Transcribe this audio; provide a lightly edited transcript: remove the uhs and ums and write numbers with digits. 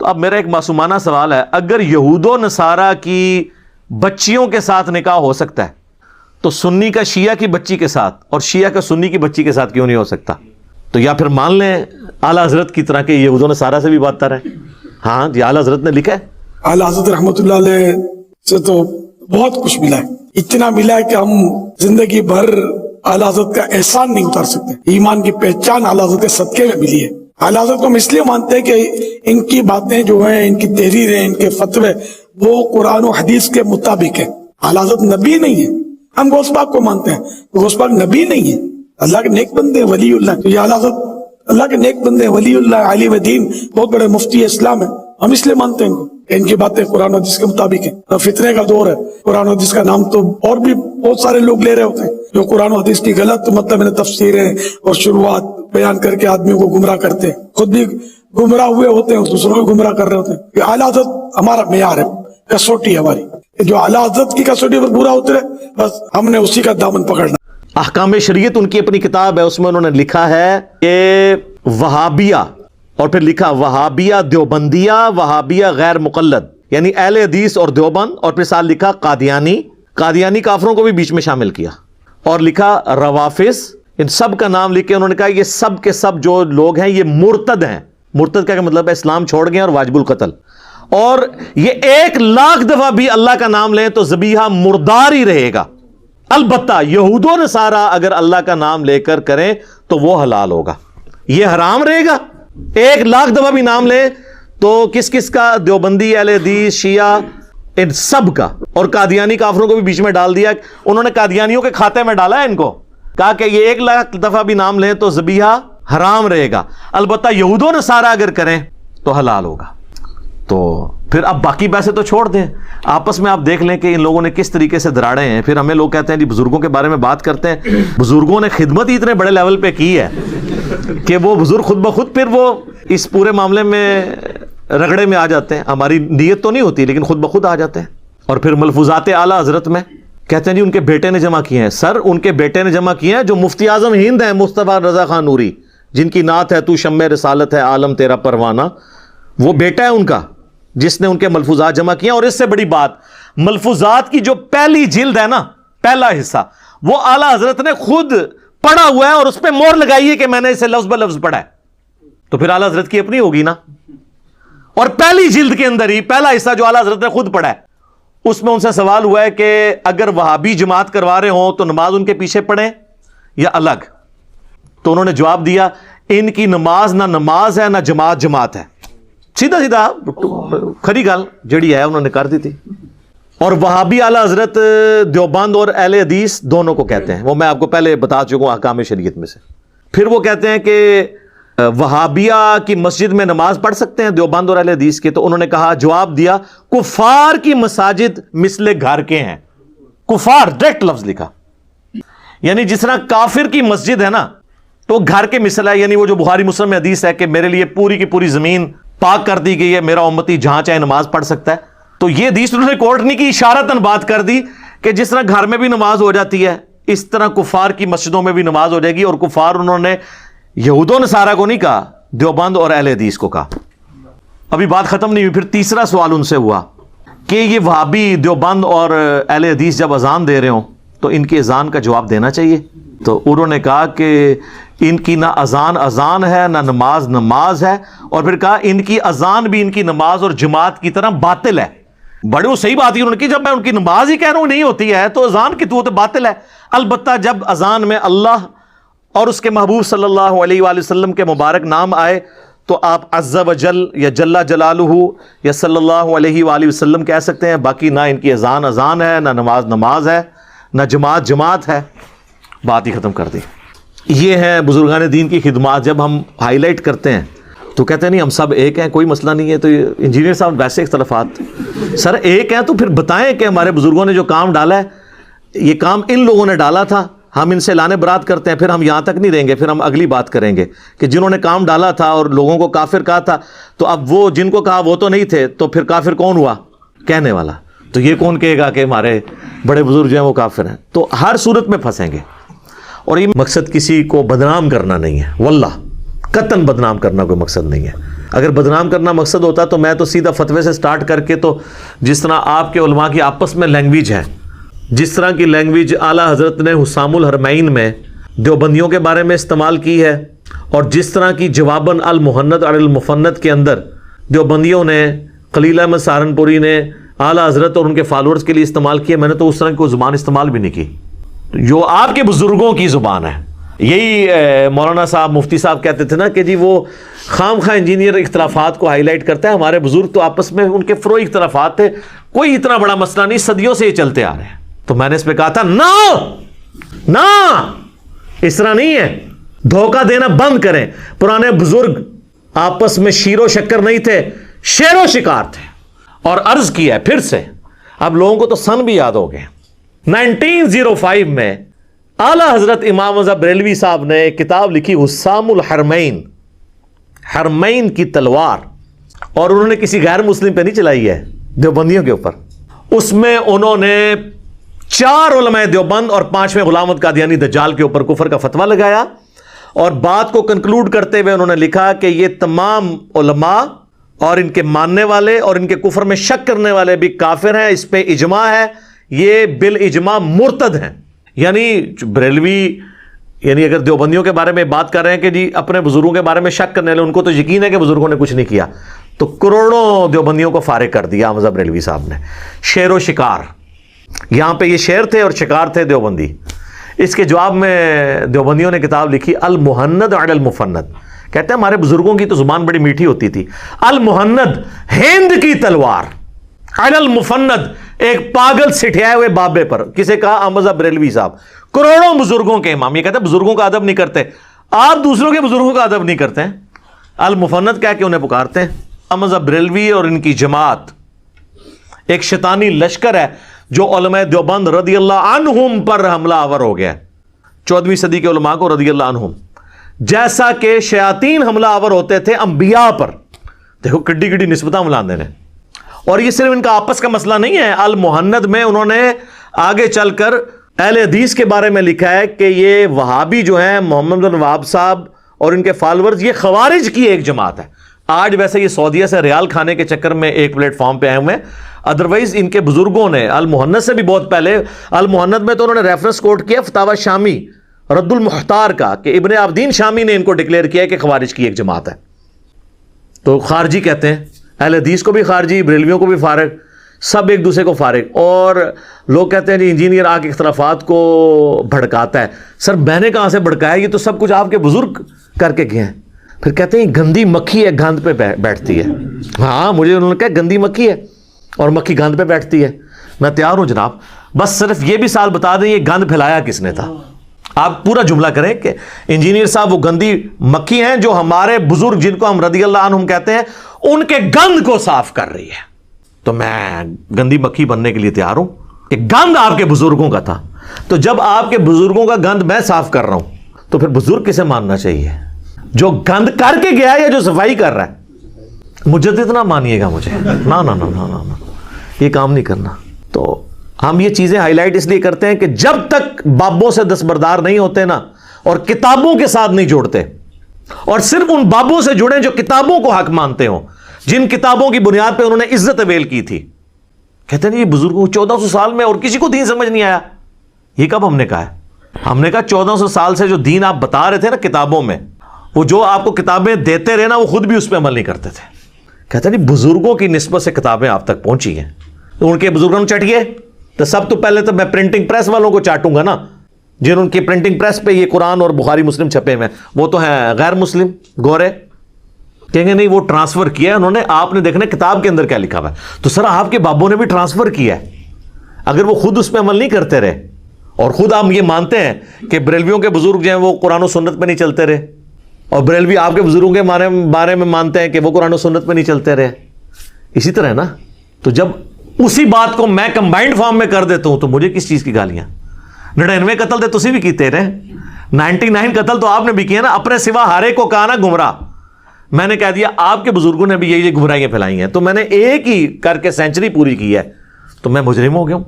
تو اب میرا ایک معصومانہ سوال ہے، اگر یہود و نصارہ کی بچیوں کے ساتھ نکاح ہو سکتا ہے تو سنی کا شیعہ کی بچی کے ساتھ اور شیعہ کا سنی کی بچی کے ساتھ کیوں نہیں ہو سکتا؟ تو یا پھر مان لیں اعلیٰ حضرت کی طرح کہ یہود و نصارہ سے بھی بدتر ہے؟ ہاں جی، اعلیٰ حضرت نے لکھا ہے. اعلیٰ حضرت رحمۃ اللہ علیہ سے تو بہت کچھ ملا ہے، اتنا ملا ہے کہ ہم زندگی بھر اعلیٰ حضرت کا احسان نہیں اتار سکتے. ایمان کی پہچان اعلیٰ حضرت کے صدقے میں ملی ہے. اعلیٰ حضرت کو ہم اس لیے مانتے ہیں کہ ان کی باتیں جو ہیں، ان کی تحریریں، ان کے فتوے وہ قرآن و حدیث کے مطابق ہے. اعلیٰ حضرت نبی نہیں ہے. ہم غوث پاک کو مانتے ہیں، غوث پاک نبی نہیں ہے، اللہ کے نیک بندے ولی اللہ. تو یہ اعلیٰ حضرت اللہ کے نیک بندے ولی اللہ عالم دین، بہت بڑے مفتی اسلام ہیں. ہم اس لیے مانتے ہیں کہ ان کی باتیں قرآن و حدیث کے مطابق ہیں. فتنے کا دور ہے، قرآن و حدیث کا نام تو اور بھی بہت سارے لوگ لے رہے ہوتے ہیں جو قرآن و حدیث کی غلط مطلب تفسیریں اور شروعات بیان کر کے آدمیوں کو گمراہ کرتے ہیں. خود بھی گمراہ ہوئے ہوتے ہیں، دوسروں کو گمراہ کر رہے ہوتے ہیں. یہ اعلیٰ حضرت ہمارا معیار ہے، کسوٹی ہے ہماری. جو اعلیٰ حضرت کی کسوٹی پر پورا اترے بس ہم نے اسی کا دامن پکڑنا. احکام شریعت ان کی اپنی کتاب ہے، اس میں انہوں نے لکھا ہے کہ وہابیہ، اور پھر لکھا وہابیہ دیوبندیہ، وہابیہ غیر مقلد، یعنی اہل حدیث اور دیوبند، اور پھر ساتھ لکھا قادیانی کافروں کو بھی بیچ میں شامل کیا، اور لکھا روافظ. ان سب کا نام لکھ کے انہوں نے کہا یہ سب کے سب جو لوگ ہیں یہ مرتد ہیں. مرتد کا مطلب ہے اسلام چھوڑ گئے اور واجب القتل. اور یہ 1,00,000 دفعہ بھی اللہ کا نام لیں تو ذبیحہ مردار ہی رہے گا. البتہ یہود و نصارہ اگر اللہ کا نام لے کر کریں تو وہ حلال ہوگا، یہ حرام رہے گا. 1,00,000 دفعہ بھی نام لیں تو کس کا؟ دیوبندی، اہل حدیث، شیعہ، ان سب کا. اور قادیانی کافروں کو بھی بیچ میں ڈال دیا. انہوں نے قادیانیوں کے کھاتے میں ڈالا ہے ان کو، کہا کہ یہ 1,00,000 دفعہ بھی نام لیں تو ذبیحہ حرام رہے گا، البتہ یہود و نصارہ اگر کریں تو حلال ہوگا. تو پھر اب باقی پیسے تو چھوڑ دیں، آپس میں آپ دیکھ لیں کہ ان لوگوں نے کس طریقے سے دراڑے ہیں. پھر ہمیں لوگ کہتے ہیں جی بزرگوں کے بارے میں بات کرتے ہیں. بزرگوں نے خدمت ہی اتنے بڑے لیول پہ کی ہے کہ وہ بزرگ خود بخود پھر وہ اس پورے معاملے میں رگڑے میں آ جاتے ہیں. ہماری نیت تو نہیں ہوتی لیکن خود بخود آ جاتے ہیں. اور پھر ملفوظات اعلیٰ حضرت میں کہتے ہیں جی ان کے بیٹے نے جمع کیے ہیں. سر ان کے بیٹے نے جمع کیے ہیں جو مفتی اعظم ہند ہیں، مصطفیٰ رضا خان نوری، جن کی نعت ہے تو شمع رسالت ہے عالم تیرا پروانہ. وہ بیٹا ہے ان کا جس نے ان کے ملفوظات جمع کیے. اور اس سے بڑی بات، ملفوظات کی جو پہلی جلد ہے نا، پہلا حصہ، وہ اعلیٰ حضرت نے خود پڑھا ہوا ہے اور اس پہ مور لگائی ہے کہ میں نے اسے لفظ بلفظ پڑھا ہے. تو پھر اعلیٰ حضرت کی اپنی ہوگی نا. اور پہلی جلد کے اندر ہی پہلا حصہ جو اعلیٰ حضرت نے خود پڑھا ہے، اس میں ان سے سوال ہوا ہے کہ اگر وہابی جماعت کروا رہے ہوں تو نماز ان کے پیچھے پڑھیں یا الگ؟ تو انہوں نے جواب دیا ان کی نماز نہ نماز ہے نہ جماعت ہے. سیدھا کھری گل جڑی ہے انہوں نے کر دی تھی. اور وہابی اعلیٰ حضرت دیوبند اور اہل حدیث دونوں کو کہتے ہیں، وہ میں آپ کو پہلے بتا چکا ہوں احکام شریعت میں سے. پھر وہ کہتے ہیں کہ وہابیہ کی مسجد میں نماز پڑھ سکتے ہیں دیوبند اور اہل حدیث کے. تو انہوں نے کہا، جواب دیا کفار کی مساجد مثل گھر کے ہیں. کفار ڈائریکٹ لفظ لکھا، یعنی جس طرح کافر کی مسجد ہے نا تو گھر کے مثل ہے. یعنی وہ جو بخاری مسلم میں حدیث ہے کہ میرے لیے پوری کی پوری زمین پاک کر دی گئی ہے، میرا امتی جہاں چاہے نماز پڑھ سکتا ہے. تو یہ حدیث انہوں نے کوٹ نہیں کی، اشارتاً بات کر دی کہ جس طرح گھر میں بھی نماز ہو جاتی ہے اس طرح کفار کی مسجدوں میں بھی نماز ہو جائے گی. اور کفار انہوں نے یہود و نصارہ کو نہیں کہا، دیوبند اور اہل حدیث کو کہا. ابھی بات ختم نہیں ہوئی. پھر تیسرا سوال ان سے ہوا کہ یہ وہابی دیوبند اور اہل حدیث جب اذان دے رہے ہوں تو ان کی اذان کا جواب دینا چاہیے. تو انہوں نے کہا کہ ان کی نہ اذان ہے نہ نماز ہے. اور پھر کہا ان کی اذان بھی ان کی نماز اور جماعت کی طرح باطل ہے. بڑے وہ صحیح بات ہی انہوں نے کی، جب میں ان کی نماز ہی کہہ رہا ہوں نہیں ہوتی ہے تو اذان کی تو باطل ہے. البتہ جب اذان میں اللہ اور اس کے محبوب صلی اللہ علیہ وآلہ وسلم کے مبارک نام آئے تو آپ عز و جل یا جل جلالہ یا صلی اللہ علیہ وآلہ وسلم کہہ سکتے ہیں. باقی نہ ان کی اذان ہے نہ نماز ہے نہ جماعت ہے. بات ہی ختم کر دی. یہ ہے بزرگان دین کی خدمات. جب ہم ہائی لائٹ کرتے ہیں تو کہتے ہیں نہیں ہم سب ایک ہیں، کوئی مسئلہ نہیں ہے. تو انجینئر صاحب ویسے اختلافات، سر ایک ہیں تو پھر بتائیں کہ ہمارے بزرگوں نے جو کام ڈالا ہے یہ کام ان لوگوں نے ڈالا تھا، ہم ان سے لانے برات کرتے ہیں. پھر ہم یہاں تک نہیں رہیں گے، پھر ہم اگلی بات کریں گے کہ جنہوں نے کام ڈالا تھا اور لوگوں کو کافر کہا تھا تو اب وہ جن کو کہا وہ تو نہیں تھے تو پھر کافر کون ہوا؟ کہنے والا. تو یہ کون کہے گا کہ ہمارے بڑے بزرگ جو ہیں وہ کافر ہیں؟ تو ہر صورت میں پھنسیں گے. اور یہ مقصد کسی کو بدنام کرنا نہیں ہے، واللہ قطعاً بدنام کرنا کوئی مقصد نہیں ہے. اگر بدنام کرنا مقصد ہوتا تو میں تو سیدھا فتوے سے سٹارٹ کر کے تو جس طرح آپ کے علماء کی آپس میں لینگویج ہے، جس طرح کی لینگویج اعلیٰ حضرت نے حسام الحرمین میں دیوبندیوں کے بارے میں استعمال کی ہے، اور جس طرح کی جواباً المحند علی المفند کے اندر دیوبندیوں نے، خلیل احمد سہارنپوری نے اعلیٰ حضرت اور ان کے فالورز کے لیے استعمال کیا، میں نے تو اس طرح کی کوئی زبان استعمال بھی نہیں کی جو آپ کے بزرگوں کی زبان ہے۔ یہی مولانا صاحب مفتی صاحب کہتے تھے نا کہ جی وہ خام خواہ انجینئر اختلافات کو ہائی لائٹ کرتا ہے، ہمارے بزرگ تو آپس میں ان کے فروئی اختلافات تھے، کوئی اتنا بڑا مسئلہ نہیں، صدیوں سے یہ چلتے آ رہے ہیں۔ تو میں نے اس پہ کہا تھا نا اس طرح نہیں ہے، دھوکہ دینا بند کریں۔ پرانے بزرگ آپس میں شیر و شکر نہیں تھے، شیر و شکار تھے۔ اور عرض کیا ہے پھر سے، اب لوگوں کو تو سن بھی یاد ہو گئے، 1905 میں اعلیٰ حضرت امام رضا بریلوی صاحب نے ایک کتاب لکھی حسام الحرمین، حرمین کی تلوار، اور انہوں نے کسی غیر مسلم پہ نہیں چلائی ہے، دیوبندیوں کے اوپر۔ اس میں انہوں نے 4 علماء دیوبند اور 5ویں غلام احمد قادیانی دجال کے اوپر کفر کا فتویٰ لگایا، اور بات کو کنکلوڈ کرتے ہوئے انہوں نے لکھا کہ یہ تمام علماء اور ان کے ماننے والے اور ان کے کفر میں شک کرنے والے بھی کافر ہیں، اس پہ اجماع ہے، یہ بالاجماع مرتد ہیں۔ یعنی بریلوی یعنی اگر دیوبندیوں کے بارے میں بات کر رہے ہیں کہ جی اپنے بزرگوں کے بارے میں شک کرنے والے، ان کو تو یقین ہے کہ بزرگوں نے کچھ نہیں کیا، تو کروڑوں دیوبندیوں کو فارغ کر دیا مرزا بریلوی صاحب نے۔ شیر و شکار، یہاں پہ یہ شیر تھے اور شکار تھے دیوبندی۔ اس کے جواب میں دیوبندیوں نے کتاب لکھی المحند علی المفند، کہتے ہیں ہمارے بزرگوں کی تو زبان بڑی میٹھی ہوتی تھی۔ المحند ہند کی تلوار، علی المفند ایک پاگل سٹھیائے ہوئے بابے پر، کسے کہا؟ احمد بریلوی صاحب، کروڑوں بزرگوں کے امام۔ یہ کہتے ہیں بزرگوں کا ادب نہیں کرتے، آپ دوسروں کے بزرگوں کا ادب نہیں کرتے ہیں، المفند کہہ کے انہیں پکارتے ہیں۔ احمد بریلوی اور ان کی جماعت ایک شیطانی لشکر ہے جو علماء دیوبند رضی اللہ عنہم پر حملہ آور ہو گیا، 14ویں صدی کے علماء کو رضی اللہ عنہم، جیسا کہ شیاطین حملہ آور ہوتے تھے انبیاء پر۔ دیکھو کڈی کڈی نسبتاں ملاندے نے۔ اور یہ صرف ان کا آپس کا مسئلہ نہیں ہے، المحند میں انہوں نے آگے چل کر اہل حدیث کے بارے میں لکھا ہے کہ یہ وہابی جو ہیں، محمد بن وہاب صاحب اور ان کے فالورز، یہ خوارج کی ایک جماعت ہے۔ آج ویسے یہ سعودیہ سے ریال کھانے کے چکر میں ایک پلیٹ فارم پہ آئے ہوئے ہیں، ادروائز ان کے بزرگوں نے المحند سے بھی بہت پہلے، المحند میں تو انہوں نے ریفرنس کوٹ کیا فتاوی شامی رد المحتار کا، کہ ابن عابدین شامی نے ان کو ڈکلیئر کیا کہ خوارج کی ایک جماعت ہے۔ تو خارجی کہتے ہیں، اہل حدیث کو بھی خارجی، بریلویوں کو بھی فارغ، سب ایک دوسرے کو فارغ۔ اور لوگ کہتے ہیں جی انجینئر آ کے اختلافات کو بھڑکاتا ہے۔ سر میں نے کہاں سے بھڑکایا؟ یہ تو سب کچھ آپ کے بزرگ کر کے گئے ہیں۔ پھر کہتے ہیں گندی مکھی ہے گند پہ بیٹھتی ہے۔ ہاں مجھے انہوں نے کہا گندی مکھی ہے اور مکھی گند پہ بیٹھتی ہے، میں تیار ہوں جناب، بس صرف یہ بھی سال بتا دیں یہ گند پھیلایا کس نے تھا۔ آپ پورا جملہ کریں کہ انجینئر صاحب وہ گندی مکھی ہیں جو ہمارے بزرگ جن کو ہم رضی اللہ عنہم کہتے ہیں ان کے گند کو صاف کر رہی ہے۔ تو میں گندی مکھی بننے کے لیے تیار ہوں کہ گند آپ کے بزرگوں کا تھا۔ تو جب آپ کے بزرگوں کا گند میں صاف کر رہا ہوں تو پھر بزرگ کسے ماننا چاہیے؟ جو گند کر کے گیا یا جو صفائی کر رہا ہے؟ مجدد نہ مانیے گا مجھے، نا نا نا نا نا، یہ کام نہیں کرنا۔ تو ہم یہ چیزیں ہائی لائٹ اس لیے کرتے ہیں کہ جب تک بابوں سے دستبردار نہیں ہوتے نا، اور کتابوں کے ساتھ نہیں جوڑتے، اور صرف ان بابوں سے جڑیں جو کتابوں کو حق مانتے ہوں، جن کتابوں کی بنیاد پہ انہوں نے عزت اویل کی تھی۔ کہتے ہیں یہ بزرگوں 1400 سال میں اور کسی کو دین سمجھ نہیں آیا۔ یہ کب ہم نے کہا ہے؟ ہم نے کہا 1400 سال سے جو دین آپ بتا رہے تھے نا کتابوں میں، وہ جو آپ کو کتابیں دیتے رہے نا، وہ خود بھی اس پہ عمل نہیں کرتے تھے۔ کہتے ہیں بزرگوں کی نسبت سے کتابیں آپ تک پہنچی ہیں، تو ان کے بزرگوں نے چٹیے تو سب تو پہلے تو میں پرنٹنگ پریس والوں کو چاٹوں گا نا، جن ان کی پرنٹنگ پریس پہ یہ قرآن اور بخاری مسلم چھپے ہوئے، وہ تو ہیں غیر مسلم گورے، کہیں گے نہیں وہ ٹرانسفر کیا ہے انہوں نے، آپ نے دیکھنا کتاب کے اندر کیا لکھا ہوا ہے۔ تو سر آپ کے بابوں نے بھی ٹرانسفر کیا ہے، اگر وہ خود اس پہ عمل نہیں کرتے رہے، اور خود ہم یہ مانتے ہیں کہ بریلویوں کے بزرگ جو ہیں وہ قرآن و سنت پہ نہیں چلتے رہے، اور بریلوی آپ کے بزرگوں کے بارے میں مانتے ہیں کہ وہ قرآن و سنت پہ نہیں چلتے رہے، اسی طرح نا۔ تو جب اسی بات کو میں کمبائنڈ فارم میں کر دیتا ہوں تو مجھے کس چیز کی گالیاں؟ 99 قتل تو تسی بھی کیتے رہے، 99 قتل تو آپ نے بھی کیے نا، اپنے سوا ہر ایک کو کہا نا گمراہ۔ میں نے کہہ دیا آپ کے بزرگوں نے بھی یہی گمراہیاں پھیلائی ہیں، تو میں نے ایک ہی کر کے سینچری پوری کی ہے، تو میں مجرم ہو گیا ہوں۔